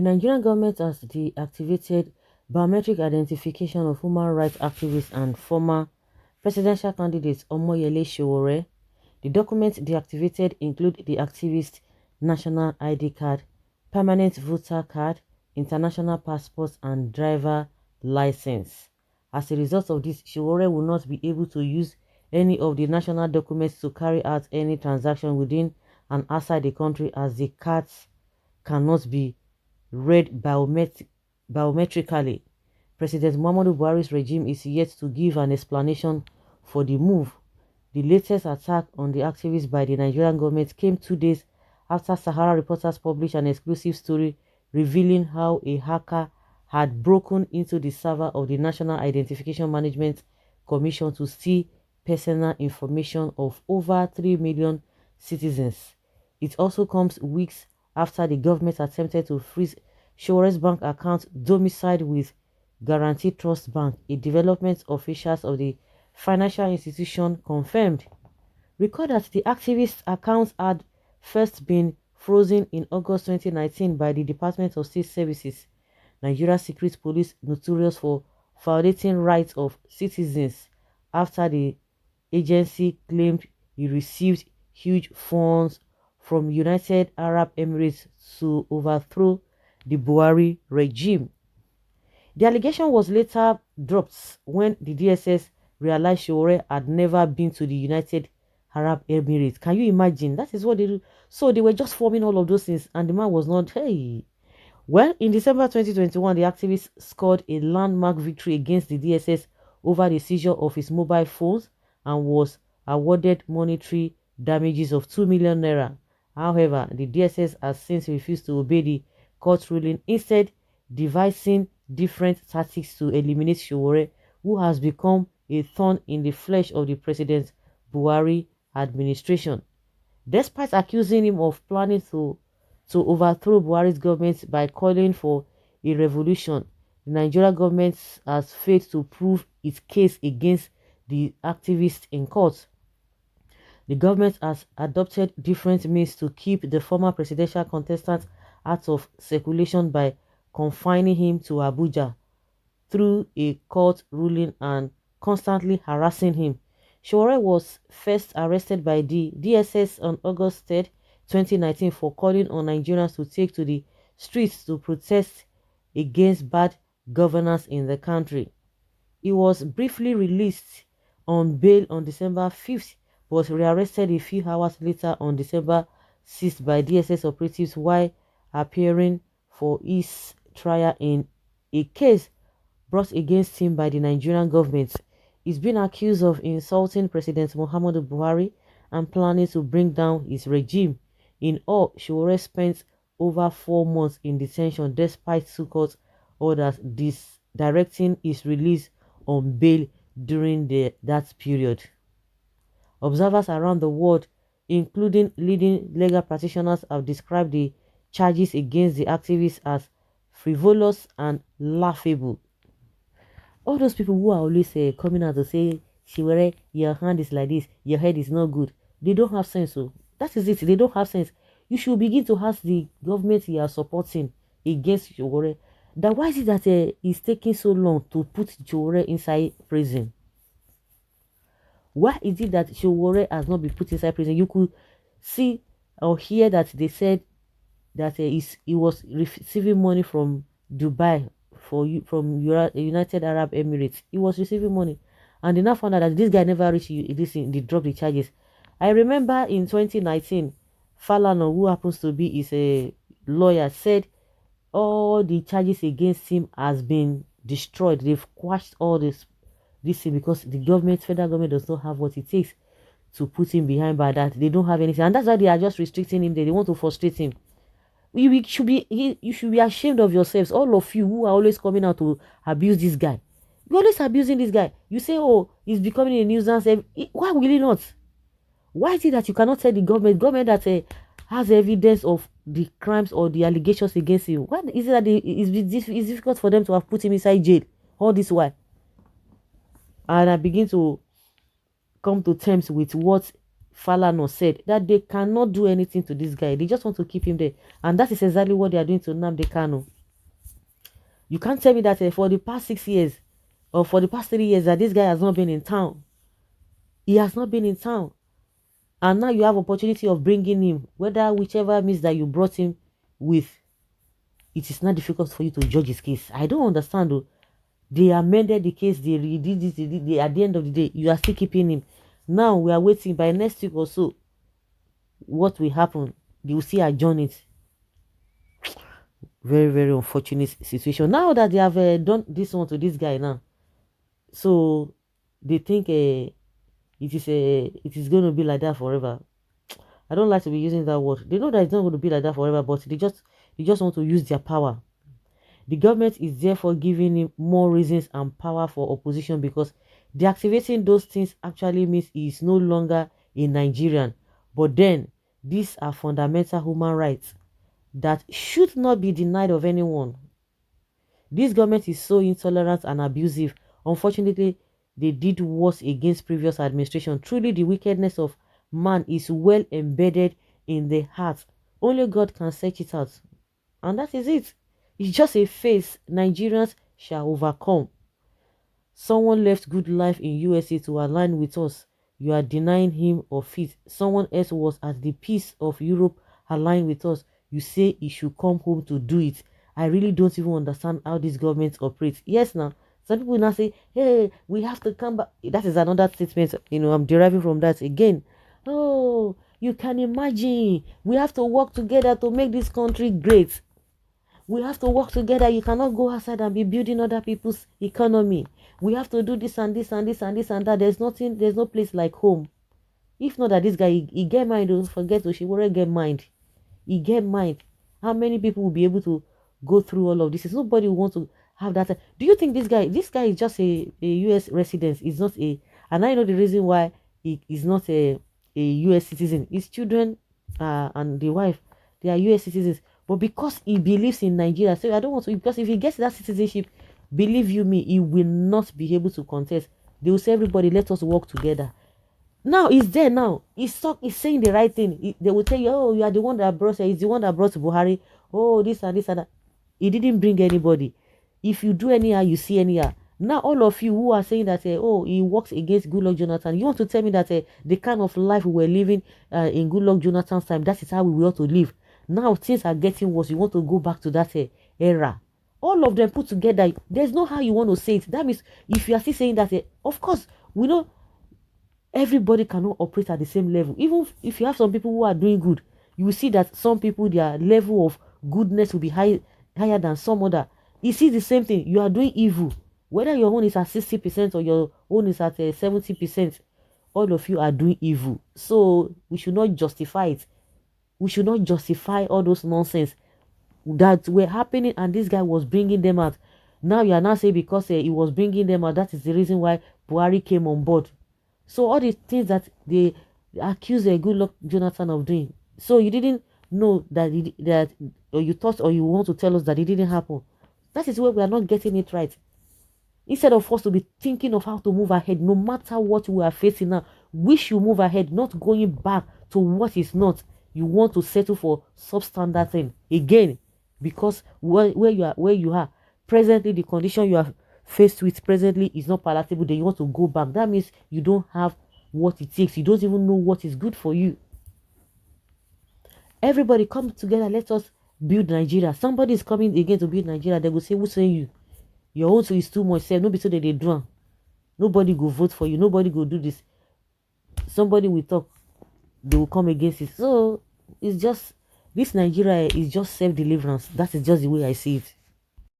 The Nigerian government has deactivated biometric identification of human rights activists and former presidential candidate Omoyele Sowore. The documents deactivated include the activist national ID card, permanent voter card, international passports, and driver license. As a result of this, Sowore will not be able to use any of the national documents to carry out any transaction within and outside the country, as the cards cannot be read biometrically. President Muhammadu Buhari's regime is yet to give an explanation for the move. The latest attack on the activists by the Nigerian government came 2 days after Sahara reporters published an exclusive story revealing how a hacker had broken into the server of the National Identification Management Commission to steal personal information of over 3 million citizens. It also comes weeks after the government attempted to freeze Sowore'S bank account domiciled with Guaranty Trust Bank, a development officials of the financial institution confirmed. Recall that the activist accounts had first been frozen in August 2019 by the Department of State Services, Nigeria Secret Police, notorious for violating rights of citizens, after the agency claimed he received huge funds from United Arab Emirates to overthrow the Buhari regime. The allegation was later dropped when the DSS realized Sowore had never been to the United Arab Emirates. Can you imagine? That is what they do. So they were just forming all of those things, and the man was not. Hey. Well, in December 2021, the activist scored a landmark victory against the DSS over the seizure of his mobile phones and was awarded monetary damages of 2 million naira. However, the DSS has since refused to obey the court ruling, instead devising different tactics to eliminate Sowore, who has become a thorn in the flesh of the President Buhari administration. Despite accusing him of planning to overthrow Buhari's government by calling for a revolution, the Nigerian government has failed to prove its case against the activists in court. The government has adopted different means to keep the former presidential contestant out of circulation by confining him to Abuja through a court ruling and constantly harassing him. Sowore was first arrested by the DSS on August 3rd, 2019 for calling on Nigerians to take to the streets to protest against bad governance in the country. He was briefly released on bail on December 5th, but rearrested a few hours later on December 6th by DSS operatives while appearing for his trial in a case brought against him by the Nigerian government. He's been accused of insulting President Muhammadu Buhari and planning to bring down his regime. In all, Sowore spent over 4 months in detention despite two court orders directing his release on bail during that period. Observers around the world, including leading legal practitioners, have described the charges against the activists as frivolous and laughable. All those people who are always coming out to say, Shiwere, your hand is like this, your head is not good, they don't have sense. So that is it, they don't have sense. You should begin to ask the government you are supporting against Shiwere that why is it that it's taking so long to put Shiwere inside prison? Why is it that Shiwere has not been put inside prison? You could see or hear that they said that he was receiving money from Dubai from United Arab Emirates. He was receiving money, and they now found out that this guy never reached this thing. They dropped the charges. I remember in 2019, Falana, who happens to be his a lawyer, said all the charges against him has been destroyed. They've quashed all this thing because the federal government does not have what it takes to put him behind by that. They don't have anything, and that's why they are just restricting him. They want to frustrate him. You should be ashamed of yourselves, all of you who are always coming out to abuse this guy. You're always abusing this guy. You say, oh, he's becoming a nuisance. Why will he not? Why is it that you cannot tell the government that has evidence of the crimes or the allegations against him? Why is it that it's difficult for them to have put him inside jail all this while? And I begin to come to terms with what Falana said that they cannot do anything to this guy. They just want to keep him there. And that is exactly what they are doing to Nnamdi Kanu. You can't tell me that for the past 6 years or for the past 3 years that this guy has not been in town. He has not been in town. And now you have opportunity of bringing him, whether whichever means that you brought him with, it is not difficult for you to judge his case. I don't understand though. They amended the case, they redid this, at the end of the day, you are still keeping him. Now we are waiting by next week or so. What will happen? They will see adjourn it. Very, very unfortunate situation. Now that they have done this one to this guy now, so they think it is going to be like that forever. I don't like to be using that word. They know that it's not going to be like that forever, but they just want to use their power. The government is therefore giving him more reasons and power for opposition because deactivating those things actually means he is no longer a Nigerian. But then, these are fundamental human rights that should not be denied of anyone. This government is so intolerant and abusive. Unfortunately, they did worse against previous administration. Truly, the wickedness of man is well embedded in the heart. Only God can search it out. And that is it. It's just a phase Nigerians shall overcome. Someone left good life in USA to align with us. You are denying him of it. Someone else was at the peace of Europe align with us. You say he should come home to do it. I really don't even understand how this government operates. Yes, now, some people now say, hey, we have to come back. That is another statement, I'm deriving from that again. Oh, you can imagine. We have to work together to make this country great. We have to work together. You cannot go outside and be building other people's economy. We have to do this and this and this and this and that. There's no place like home. If not that this guy, he get mind, don't forget to she will get mind. He get mind. How many people will be able to go through all of this? Nobody will want to have that. Do you think this guy is just a US resident? He's not and I know the reason why he is not a US citizen. His children and the wife, they are US citizens. But because he believes in Nigeria, so I don't want to, because if he gets that citizenship, believe you me, he will not be able to contest. They will say, everybody, let us work together. Now he's there now. He's saying the right thing. They will tell you, oh, you are the one that brought, he's the one that brought Buhari. Oh, this and this and that. He didn't bring anybody. If you do anyhow, you see anyhow. Now all of you who are saying that, oh, he works against Goodluck Jonathan, you want to tell me that the kind of life we were living in Goodluck Jonathan's time, that is how we ought to live. Now things are getting worse. You want to go back to that era. All of them put together. There's no how you want to say it. That means if you are still saying that, of course, we know everybody cannot operate at the same level. Even if you have some people who are doing good, you will see that some people, their level of goodness will be higher than some other. You see the same thing. You are doing evil. Whether your own is at 60% or your own is at 70%, all of you are doing evil. So we should not justify it. We should not justify all those nonsense that were happening and this guy was bringing them out. Now you are now saying because he was bringing them out, that is the reason why Buhari came on board. So all the things that they accuse Goodluck Jonathan of doing. So you didn't know that or you thought or you want to tell us that it didn't happen. That is where we are not getting it right. Instead of us to be thinking of how to move ahead, no matter what we are facing now, we should move ahead, not going back to what is not. You want to settle for substandard thing again, because where you are presently, the condition you are faced with presently is not palatable. Then you want to go back. That means you don't have what it takes. You don't even know what is good for you. Everybody come together. Let us build Nigeria. Somebody is coming again to build Nigeria. They will say, "Who's saying you? Your own is too much. Say no, be so that they do. Nobody go vote for you. Nobody go do this. Somebody will talk. They will come against it." So it's just this Nigeria is just self-deliverance. That is just the way I see it.